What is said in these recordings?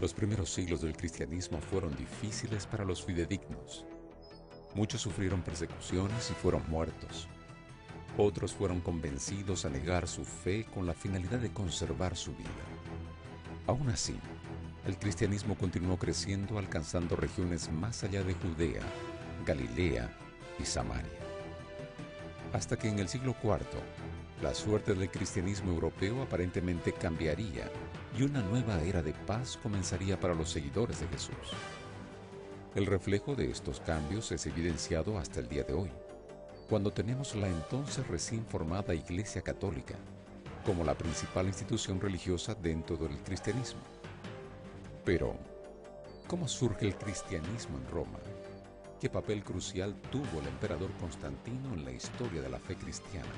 Los primeros siglos del cristianismo fueron difíciles para los fidedignos. Muchos sufrieron persecuciones y fueron muertos. Otros fueron convencidos a negar su fe con la finalidad de conservar su vida. Aún así, el cristianismo continuó creciendo, alcanzando regiones más allá de Judea, Galilea y Samaria. Hasta que en el siglo IV, la suerte del cristianismo europeo aparentemente cambiaría y una nueva era de paz comenzaría para los seguidores de Jesús. El reflejo de estos cambios es evidenciado hasta el día de hoy, cuando tenemos la entonces recién formada Iglesia Católica como la principal institución religiosa dentro del cristianismo. Pero, ¿cómo surge el cristianismo en Roma? ¿Qué papel crucial tuvo el emperador Constantino en la historia de la fe cristiana?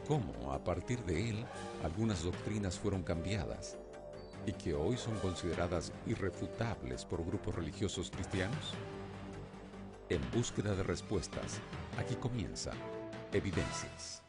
¿Cómo, a partir de él, algunas doctrinas fueron cambiadas y que hoy son consideradas irrefutables por grupos religiosos cristianos? En búsqueda de respuestas, aquí comienza Evidencias.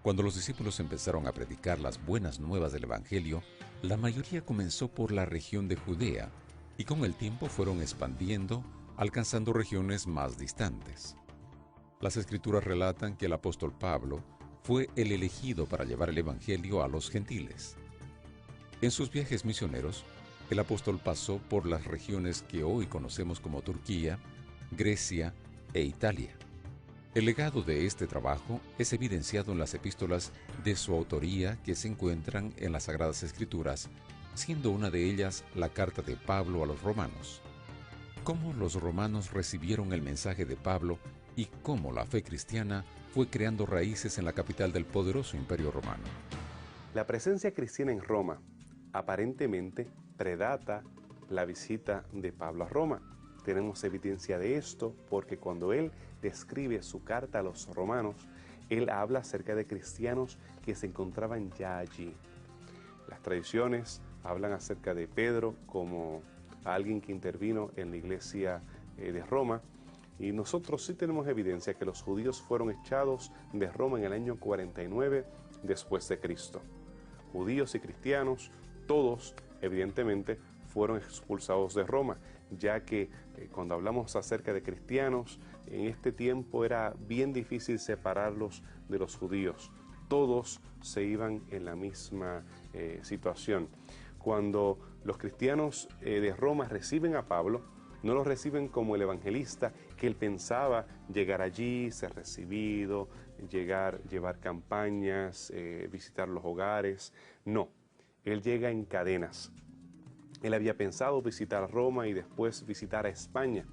Cuando los discípulos empezaron a predicar las buenas nuevas del Evangelio, la mayoría comenzó por la región de Judea y con el tiempo fueron expandiendo, alcanzando regiones más distantes. Las Escrituras relatan que el apóstol Pablo fue el elegido para llevar el Evangelio a los gentiles. En sus viajes misioneros, el apóstol pasó por las regiones que hoy conocemos como Turquía, Grecia e Italia. El legado de este trabajo es evidenciado en las epístolas de su autoría que se encuentran en las Sagradas Escrituras, siendo una de ellas la carta de Pablo a los romanos. Cómo los romanos recibieron el mensaje de Pablo y cómo la fe cristiana fue creando raíces en la capital del poderoso Imperio Romano. La presencia cristiana en Roma aparentemente predata la visita de Pablo a Roma. Tenemos evidencia de esto porque cuando él describe su carta a los romanos, él habla acerca de cristianos que se encontraban ya allí. Las tradiciones hablan acerca de Pedro como alguien que intervino en la iglesia de Roma, y nosotros sí tenemos evidencia que los judíos fueron echados de Roma en el año 49 después de Cristo. Judíos y cristianos, todos evidentemente fueron expulsados de Roma, ya que cuando hablamos acerca de cristianos, en este tiempo era bien difícil separarlos de los judíos. Todos se iban en la misma situación. Cuando los cristianos de Roma reciben a Pablo, no lo reciben como el evangelista que él pensaba llegar allí, ser recibido, llevar campañas, visitar los hogares. No, él llega en cadenas. Él había pensado visitar Roma y después visitar a España,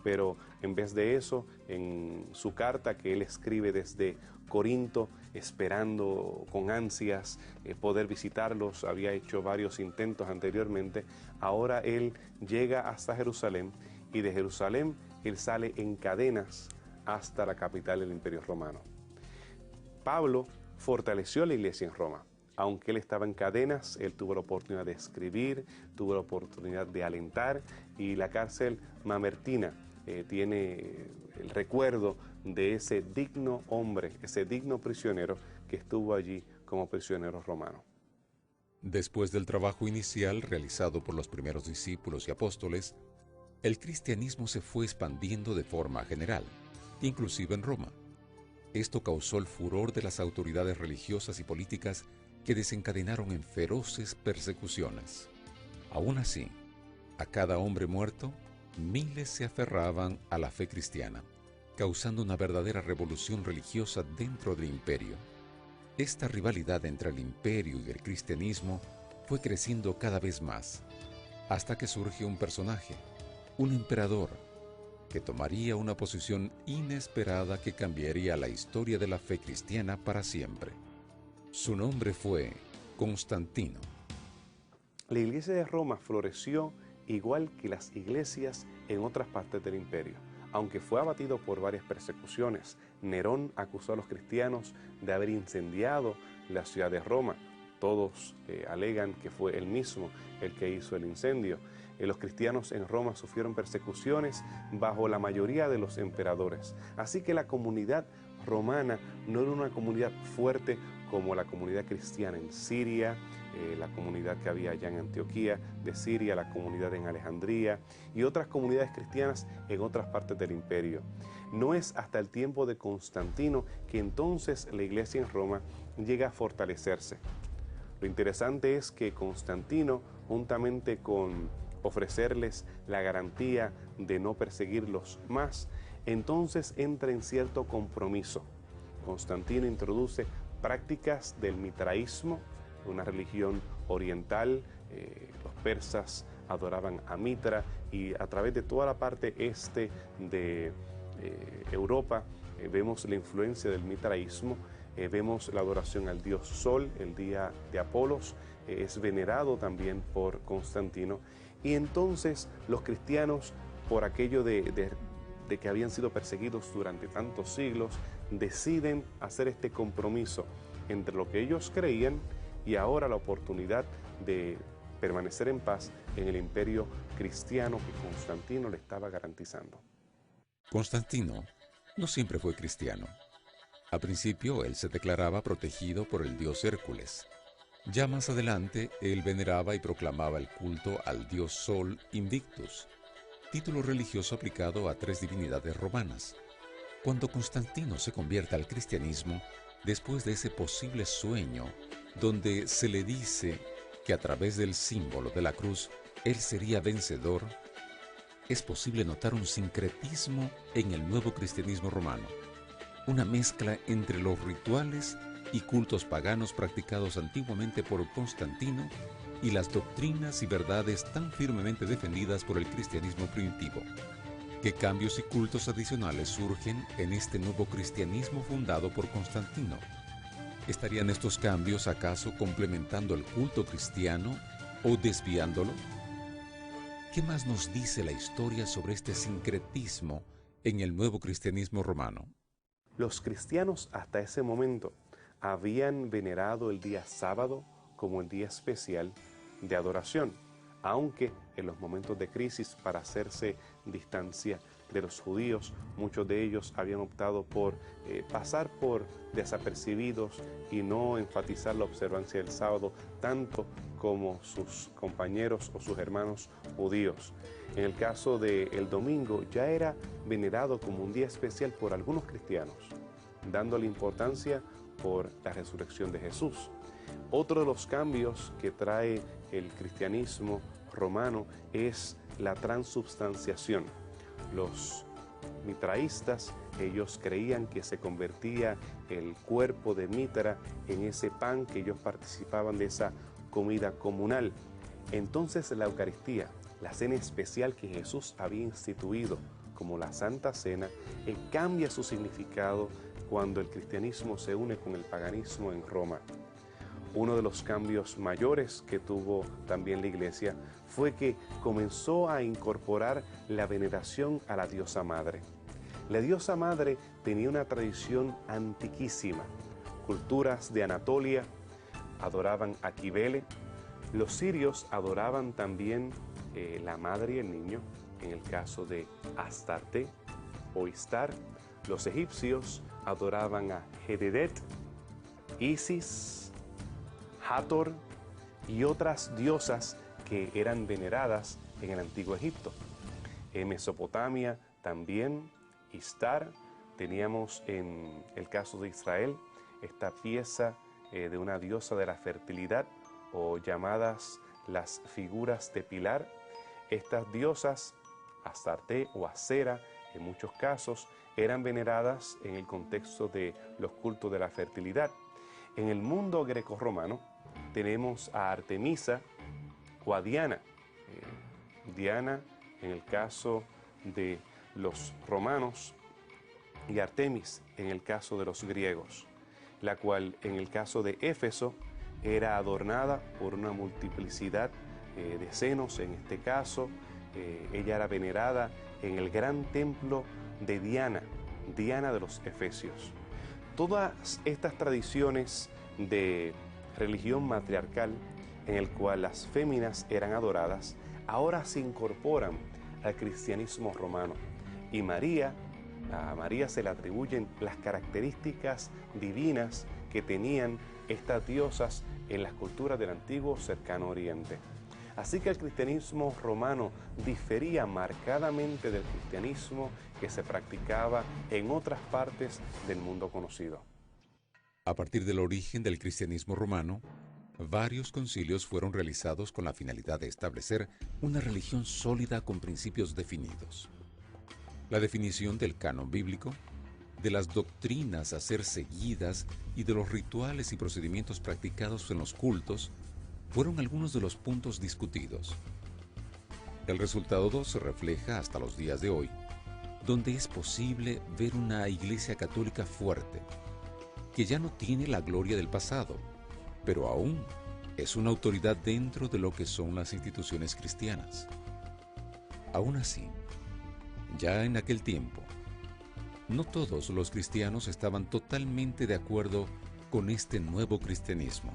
pero en vez de eso, en su carta que él escribe desde Corinto, esperando con ansias poder visitarlos, había hecho varios intentos anteriormente, ahora él llega hasta Jerusalén y de Jerusalén él sale en cadenas hasta la capital del Imperio Romano. Pablo fortaleció la iglesia en Roma. Aunque él estaba en cadenas, él tuvo la oportunidad de escribir, tuvo la oportunidad de alentar, y la cárcel mamertina tiene el recuerdo de ese digno hombre, ese digno prisionero que estuvo allí como prisionero romano. Después del trabajo inicial realizado por los primeros discípulos y apóstoles, el cristianismo se fue expandiendo de forma general, inclusive en Roma. Esto causó el furor de las autoridades religiosas y políticas que desencadenaron en feroces persecuciones. Aún así, a cada hombre muerto, miles se aferraban a la fe cristiana, causando una verdadera revolución religiosa dentro del imperio. Esta rivalidad entre el imperio y el cristianismo fue creciendo cada vez más, hasta que surge un personaje, un emperador, que tomaría una posición inesperada que cambiaría la historia de la fe cristiana para siempre. Su nombre fue Constantino. La iglesia de Roma floreció igual que las iglesias en otras partes del imperio. Aunque fue abatido por varias persecuciones, Nerón acusó a los cristianos de haber incendiado la ciudad de Roma. Todos alegan que fue él mismo el que hizo el incendio. Los cristianos en Roma sufrieron persecuciones bajo la mayoría de los emperadores. Así que la comunidad romana no era una comunidad fuerte como la comunidad cristiana en Siria, la comunidad que había allá en Antioquía de Siria, la comunidad en Alejandría y otras comunidades cristianas en otras partes del imperio. No es hasta el tiempo de Constantino que entonces la iglesia en Roma llega a fortalecerse. Lo interesante es que Constantino, juntamente con ofrecerles la garantía de no perseguirlos más, entonces entra en cierto compromiso. Constantino introduce prácticas del mitraísmo, una religión oriental. Los persas adoraban a Mitra y a través de toda la parte este de Europa vemos la influencia del mitraísmo. Vemos la adoración al dios Sol, el día de Apolos, es venerado también por Constantino. Y entonces los cristianos, por aquello de que habían sido perseguidos durante tantos siglos, deciden hacer este compromiso entre lo que ellos creían y ahora la oportunidad de permanecer en paz en el imperio cristiano que Constantino le estaba garantizando. Constantino no siempre fue cristiano. Al principio, él se declaraba protegido por el dios Hércules. Ya más adelante, él veneraba y proclamaba el culto al dios Sol Invictus, título religioso aplicado a 3 divinidades romanas. Cuando Constantino se convierte al cristianismo, después de ese posible sueño, donde se le dice que a través del símbolo de la cruz, él sería vencedor, es posible notar un sincretismo en el nuevo cristianismo romano. Una mezcla entre los rituales y cultos paganos practicados antiguamente por Constantino y las doctrinas y verdades tan firmemente defendidas por el cristianismo primitivo. ¿Qué cambios y cultos adicionales surgen en este nuevo cristianismo fundado por Constantino? ¿Estarían estos cambios acaso complementando el culto cristiano o desviándolo? ¿Qué más nos dice la historia sobre este sincretismo en el nuevo cristianismo romano? Los cristianos hasta ese momento habían venerado el día sábado como el día especial de adoración, aunque en los momentos de crisis para hacerse distancia de los judíos, muchos de ellos habían optado por pasar por desapercibidos y no enfatizar la observancia del sábado tanto como sus compañeros o sus hermanos judíos. En el caso del domingo ya era venerado como un día especial por algunos cristianos, dándole importancia por la resurrección de Jesús. Otro de los cambios que trae el cristianismo romano es la transubstanciación. Los mitraístas, ellos creían que se convertía el cuerpo de Mitra en ese pan, que ellos participaban de esa comida comunal. Entonces la Eucaristía, la cena especial que Jesús había instituido como la Santa Cena, cambia su significado cuando el cristianismo se une con el paganismo en Roma. Uno de los cambios mayores que tuvo también la Iglesia fue que comenzó a incorporar la veneración a la diosa madre. La diosa madre tenía una tradición antiquísima. Culturas de Anatolia adoraban a Cibele. Los sirios adoraban también la madre y el niño, en el caso de Astarte o Istar. Los egipcios adoraban a Hededet, Isis, Hathor y otras diosas que eran veneradas en el antiguo Egipto. En Mesopotamia también Istar. Teníamos en el caso de Israel esta pieza de una diosa de la fertilidad, o llamadas las figuras de Pilar. Estas diosas, Astarte o Acera, en muchos casos, eran veneradas en el contexto de los cultos de la fertilidad. En el mundo grecorromano tenemos a Artemisa o a Diana. Diana en el caso de los romanos y Artemis en el caso de los griegos, la cual en el caso de Éfeso era adornada por una multiplicidad de senos en este caso. Ella era venerada en el gran templo de Diana, Diana de los Efesios. Todas estas tradiciones de religión matriarcal en el cual las féminas eran adoradas, ahora se incorporan al cristianismo romano. Y a María se le atribuyen las características divinas que tenían estas diosas en las culturas del antiguo cercano oriente. Así que el cristianismo romano difería marcadamente del cristianismo que se practicaba en otras partes del mundo conocido. A partir del origen del cristianismo romano, varios concilios fueron realizados con la finalidad de establecer una religión sólida con principios definidos. La definición del canon bíblico, de las doctrinas a ser seguidas y de los rituales y procedimientos practicados en los cultos fueron algunos de los puntos discutidos. El resultado se refleja hasta los días de hoy, donde es posible ver una Iglesia Católica fuerte, que ya no tiene la gloria del pasado, pero aún es una autoridad dentro de lo que son las instituciones cristianas. Aún así, ya en aquel tiempo, no todos los cristianos estaban totalmente de acuerdo con este nuevo cristianismo.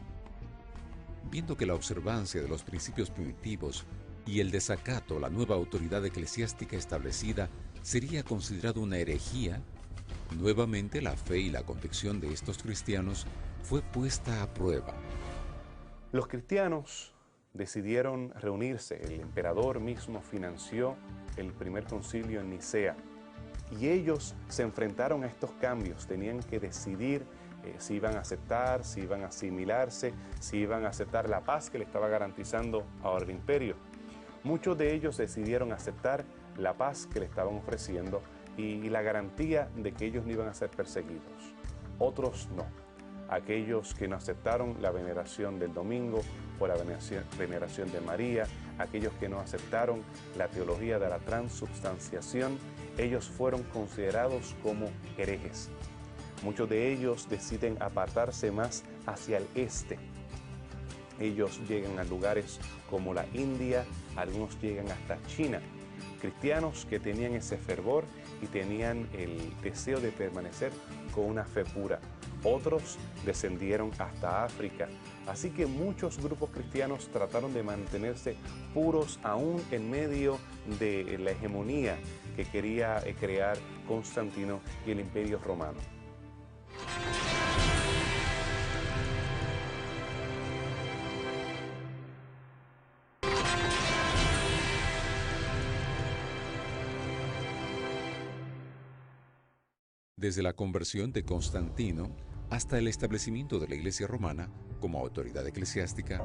Viendo que la observancia de los principios primitivos y el desacato a la nueva autoridad eclesiástica establecida sería considerado una herejía, nuevamente la fe y la convicción de estos cristianos fue puesta a prueba. Los cristianos decidieron reunirse. El emperador mismo financió el primer concilio en Nicea y ellos se enfrentaron a estos cambios. Tenían que decidir si iban a aceptar, si iban a asimilarse, si iban a aceptar la paz que le estaba garantizando ahora el imperio. Muchos de ellos decidieron aceptar la paz que le estaban ofreciendo y la garantía de que ellos no iban a ser perseguidos. Otros no. Aquellos que no aceptaron la veneración del domingo o la veneración de María, aquellos que no aceptaron la teología de la transubstanciación, ellos fueron considerados como herejes. Muchos de ellos deciden apartarse más hacia el este. Ellos llegan a lugares como la India, algunos llegan hasta China. Cristianos que tenían ese fervor y tenían el deseo de permanecer con una fe pura. Otros descendieron hasta África. Así que muchos grupos cristianos trataron de mantenerse puros aún en medio de la hegemonía que quería crear Constantino y el Imperio Romano. Desde la conversión de Constantino hasta el establecimiento de la Iglesia romana como autoridad eclesiástica,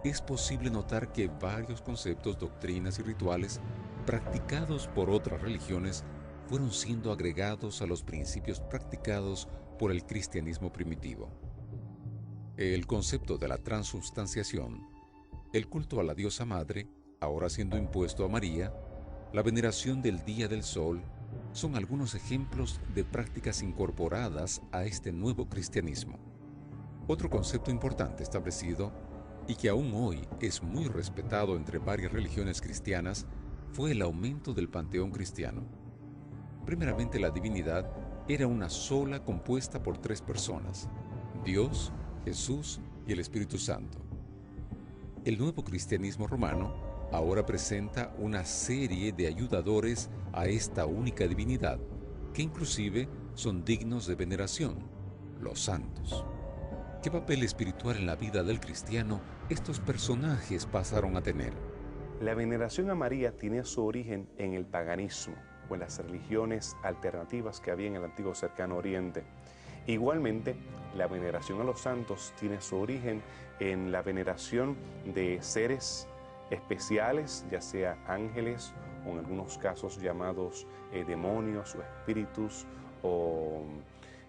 es posible notar que varios conceptos, doctrinas y rituales practicados por otras religiones fueron siendo agregados a los principios practicados por el cristianismo primitivo. El concepto de la transubstanciación, el culto a la diosa madre, ahora siendo impuesto a María, la veneración del día del sol, son algunos ejemplos de prácticas incorporadas a este nuevo cristianismo. Otro concepto importante establecido y que aún hoy es muy respetado entre varias religiones cristianas fue el aumento del panteón cristiano. Primeramente, la divinidad era una sola compuesta por tres personas: Dios, Jesús y el Espíritu Santo. El nuevo cristianismo romano ahora presenta una serie de ayudadores a esta única divinidad, que inclusive son dignos de veneración, los santos. ¿Qué papel espiritual en la vida del cristiano estos personajes pasaron a tener? La veneración a María tiene su origen en el paganismo o en las religiones alternativas que había en el antiguo cercano oriente. Igualmente, la veneración a los santos tiene su origen en la veneración de seres especiales, ya sea ángeles o en algunos casos llamados demonios o espíritus, o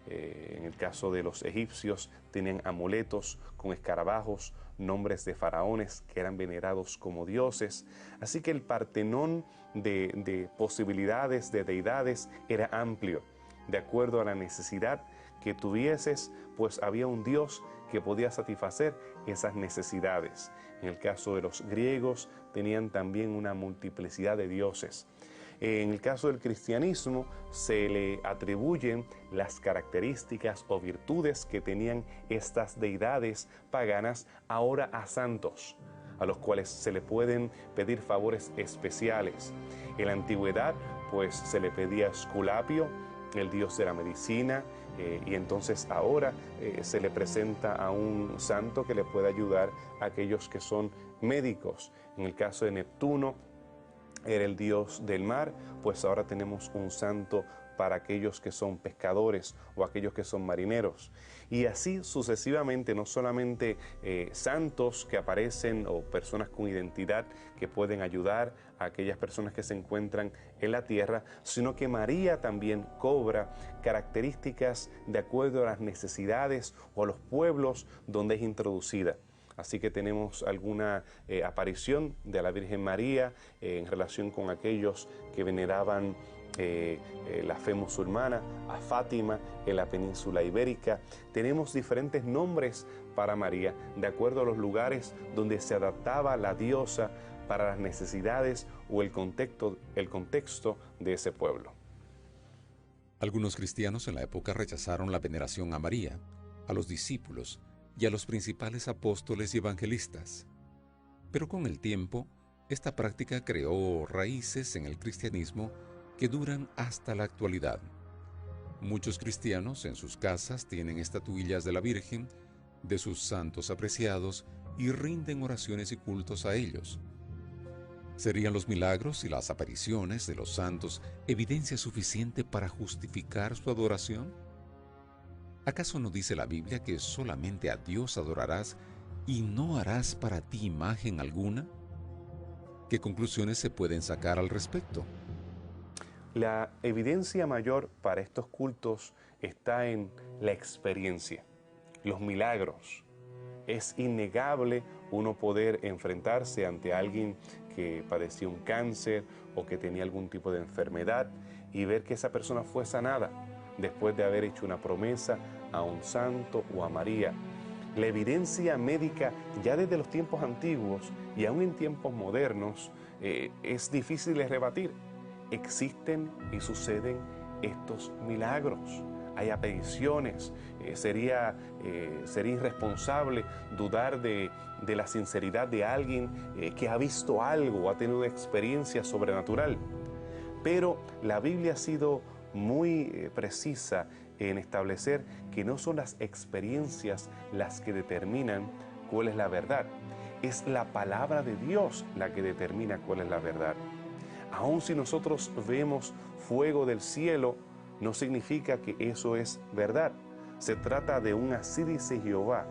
en el caso de los egipcios tenían amuletos con escarabajos, nombres de faraones que eran venerados como dioses. Así que el Partenón de posibilidades de deidades era amplio, de acuerdo a la necesidad que tuvieses, pues había un Dios que podía satisfacer esas necesidades. En el caso de los griegos tenían también una multiplicidad de dioses. En el caso del cristianismo se le atribuyen las características o virtudes que tenían estas deidades paganas ahora a santos, a los cuales se le pueden pedir favores especiales. En la antigüedad, pues se le pedía a Esculapio, el dios de la medicina, y entonces ahora se le presenta a un santo que le puede ayudar a aquellos que son médicos. En el caso de Neptuno, era el dios del mar, pues ahora tenemos un santo para aquellos que son pescadores o aquellos que son marineros. Y así sucesivamente, no solamente santos que aparecen o personas con identidad que pueden ayudar a aquellas personas que se encuentran en la tierra, sino que María también cobra características de acuerdo a las necesidades o a los pueblos donde es introducida. Así que tenemos alguna aparición de la Virgen María en relación con aquellos que veneraban la fe musulmana, a Fátima en la península ibérica. Tenemos diferentes nombres para María de acuerdo a los lugares donde se adaptaba la diosa para las necesidades o el contexto de ese pueblo. Algunos cristianos en la época rechazaron la veneración a María, a los discípulos y a los principales apóstoles y evangelistas. Pero con el tiempo, esta práctica creó raíces en el cristianismo que duran hasta la actualidad. Muchos cristianos en sus casas tienen estatuillas de la Virgen, de sus santos apreciados, y rinden oraciones y cultos a ellos. ¿Serían los milagros y las apariciones de los santos evidencia suficiente para justificar su adoración? ¿Acaso no dice la Biblia que solamente a Dios adorarás y no harás para ti imagen alguna? ¿Qué conclusiones se pueden sacar al respecto? La evidencia mayor para estos cultos está en la experiencia, los milagros. Es innegable uno poder enfrentarse ante alguien que padecía un cáncer o que tenía algún tipo de enfermedad y ver que esa persona fue sanada después de haber hecho una promesa a un santo o a María. La evidencia médica ya desde los tiempos antiguos y aún en tiempos modernos es difícil de rebatir. Existen y suceden estos milagros. Hay apariciones. Sería irresponsable dudar de la sinceridad de alguien que ha visto algo o ha tenido una experiencia sobrenatural. Pero la Biblia ha sido muy precisa en establecer que no son las experiencias las que determinan cuál es la verdad. Es la palabra de Dios la que determina cuál es la verdad. Aun si nosotros vemos fuego del cielo, no significa que eso es verdad. Se trata de un así dice Jehová,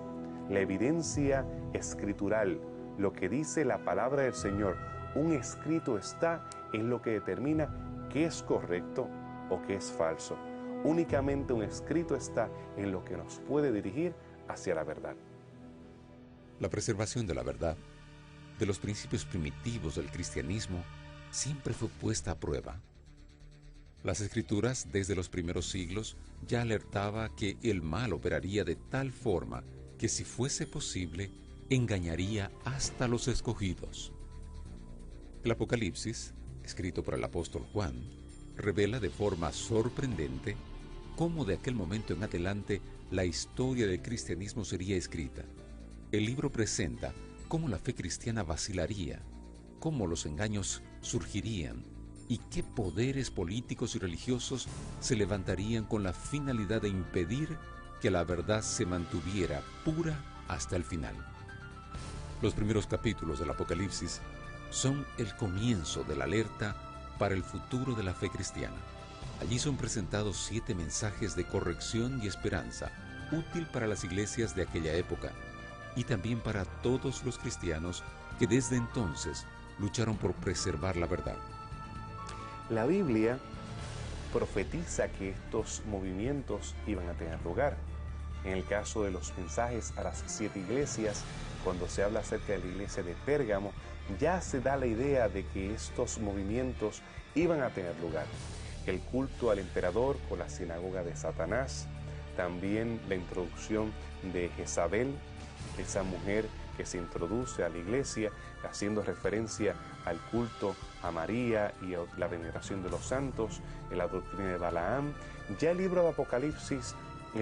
la evidencia escritural, lo que dice la palabra del Señor. Un escrito está en lo que determina qué es correcto o qué es falso. Únicamente un escrito está en lo que nos puede dirigir hacia la verdad. La preservación de la verdad, de los principios primitivos del cristianismo, siempre fue puesta a prueba. Las Escrituras, desde los primeros siglos, ya alertaba que el mal operaría de tal forma que, si fuese posible, engañaría hasta los escogidos. El Apocalipsis, escrito por el apóstol Juan, revela de forma sorprendente cómo de aquel momento en adelante la historia del cristianismo sería escrita. El libro presenta cómo la fe cristiana vacilaría, cómo los engaños surgirían y qué poderes políticos y religiosos se levantarían con la finalidad de impedir que la verdad se mantuviera pura hasta el final. Los primeros capítulos del Apocalipsis son el comienzo de la alerta para el futuro de la fe cristiana. Allí son presentados 7 mensajes de corrección y esperanza, útil para las iglesias de aquella época y también para todos los cristianos que desde entonces lucharon por preservar la verdad. La Biblia profetiza que estos movimientos iban a tener lugar. En el caso de los mensajes a las 7 iglesias, cuando se habla acerca de la iglesia de Pérgamo, ya se da la idea de que estos movimientos iban a tener lugar. El culto al emperador o la sinagoga de Satanás, también la introducción de Jezabel esa mujer que se introduce a la iglesia haciendo referencia al culto a María y a la veneración de los santos, en la doctrina de Balaam. Ya el libro de Apocalipsis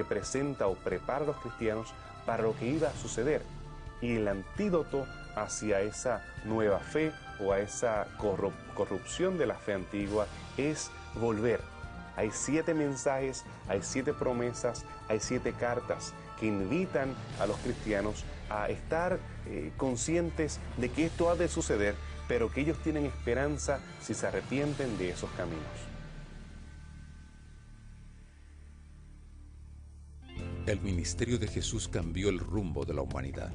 presenta o prepara a los cristianos para lo que iba a suceder, y el antídoto hacia esa nueva fe o a esa corrupción de la fe antigua es volver. Hay 7 mensajes, hay 7 promesas, hay 7 cartas que invitan a los cristianos a estar conscientes de que esto ha de suceder, pero que ellos tienen esperanza si se arrepienten de esos caminos. El ministerio de Jesús cambió el rumbo de la humanidad.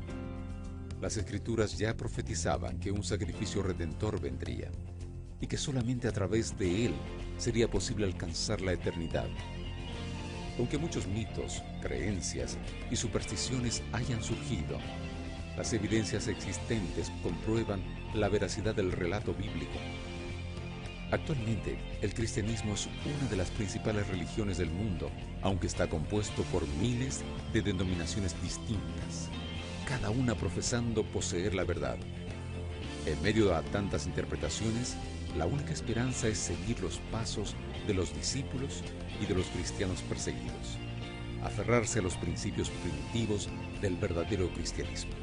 Las Escrituras ya profetizaban que un sacrificio redentor vendría y que solamente a través de él sería posible alcanzar la eternidad. Aunque muchos mitos, creencias y supersticiones hayan surgido, las evidencias existentes comprueban la veracidad del relato bíblico. Actualmente, el cristianismo es una de las principales religiones del mundo, aunque está compuesto por miles de denominaciones distintas, cada una profesando poseer la verdad. En medio a tantas interpretaciones, la única esperanza es seguir los pasos de los discípulos y de los cristianos perseguidos, aferrarse a los principios primitivos del verdadero cristianismo.